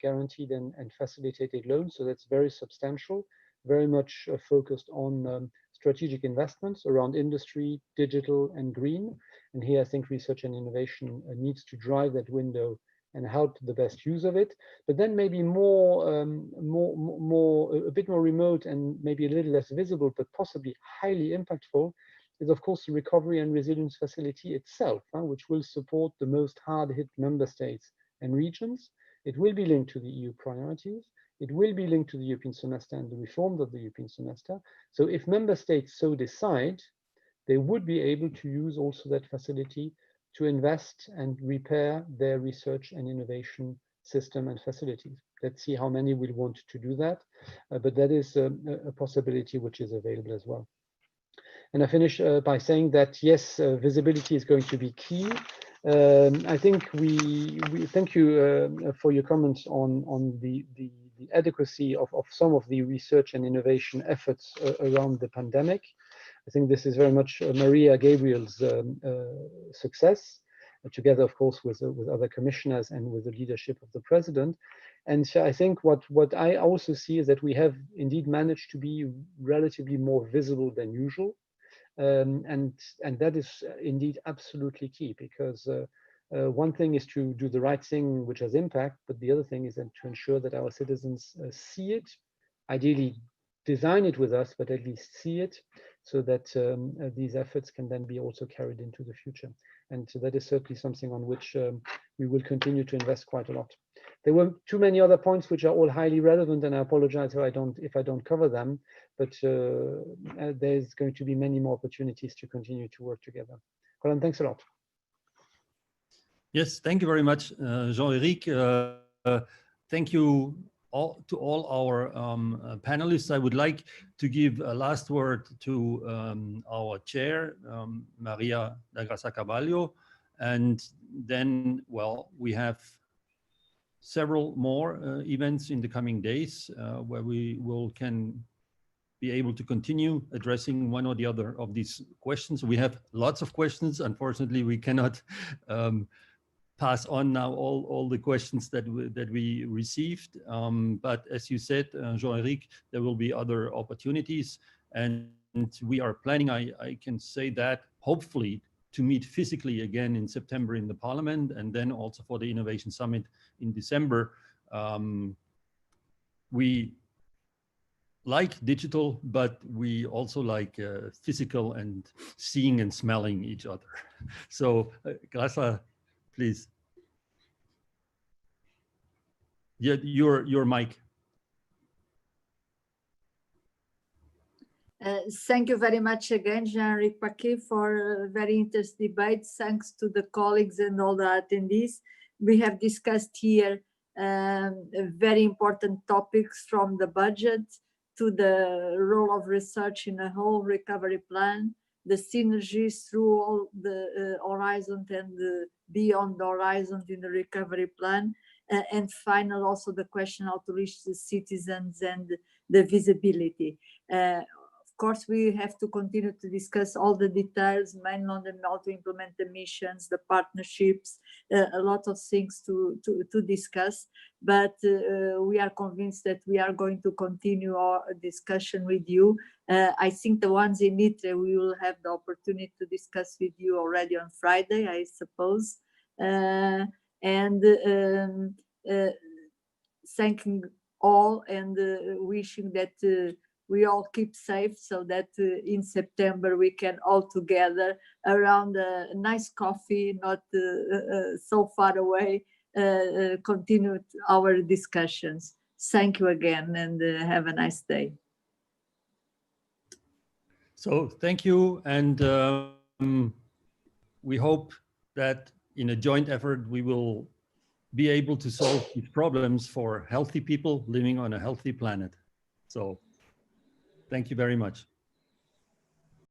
guaranteed and facilitated loans. So that's very substantial, very much focused on strategic investments around industry, digital, and green. And here I think research and innovation needs to drive that window and help the best use of it. But then maybe a bit more remote and maybe a little less visible, but possibly highly impactful, is of course the recovery and resilience facility itself, which will support the most hard-hit member states and regions. It will be linked to the EU priorities. It will be linked to the European semester and the reforms of the European semester. So if member states so decide, they would be able to use also that facility to invest and repair their research and innovation system and facilities. Let's see how many will want to do that, but that is a possibility which is available as well. And I finish by saying that, yes, visibility is going to be key. I think we thank you for your comments on the adequacy of some of the research and innovation efforts around the pandemic. I think this is very much Maria Gabriel's success, together, of course, with other commissioners and with the leadership of the president. And so I think what I also see is that we have indeed managed to be relatively more visible than usual. And that is indeed absolutely key, because one thing is to do the right thing, which has impact, but the other thing is then to ensure that our citizens see it, ideally design it with us, but at least see it, so that these efforts can then be also carried into the future. And so that is certainly something on which we will continue to invest quite a lot. There were too many other points which are all highly relevant, and I apologize if I don't cover them, but there's going to be many more opportunities to continue to work together. Roland, thanks a lot. Yes, thank you very much, Jean-Eric. Thank you to all our panelists. I would like to give a last word to our chair, Maria da Graça Carvalho, and then, well, we have several more events in the coming days where we can be able to continue addressing one or the other of these questions. We have lots of questions. Unfortunately, we cannot pass on now all the questions that we received. But as you said, Jean-Eric, there will be other opportunities, and we are planning, I can say that, hopefully to meet physically again in September in the Parliament, and then also for the Innovation Summit in December. We like digital, but we also like physical and seeing and smelling each other. So, Graça, please. Yeah, your mic. Thank you very much again, Jean-Eric Paquet, for a very interesting debate. Thanks to the colleagues and all the attendees. We have discussed here very important topics, from the budget to the role of research in a whole recovery plan, the synergies through all the horizon and beyond the horizon in the recovery plan, and final also the question how to reach the citizens and the visibility. Of course, we have to continue to discuss all the details, mainly on the how to implement the missions, the partnerships, a lot of things to discuss. But we are convinced that we are going to continue our discussion with you. I think the ones in ITRE, we will have the opportunity to discuss with you already on Friday, I suppose. thanking all and wishing that we all keep safe, so that in September we can all together around a nice coffee, not so far away, continue our discussions. Thank you again, and have a nice day. So thank you, and we hope that in a joint effort we will be able to solve these problems for healthy people living on a healthy planet. So thank you very much.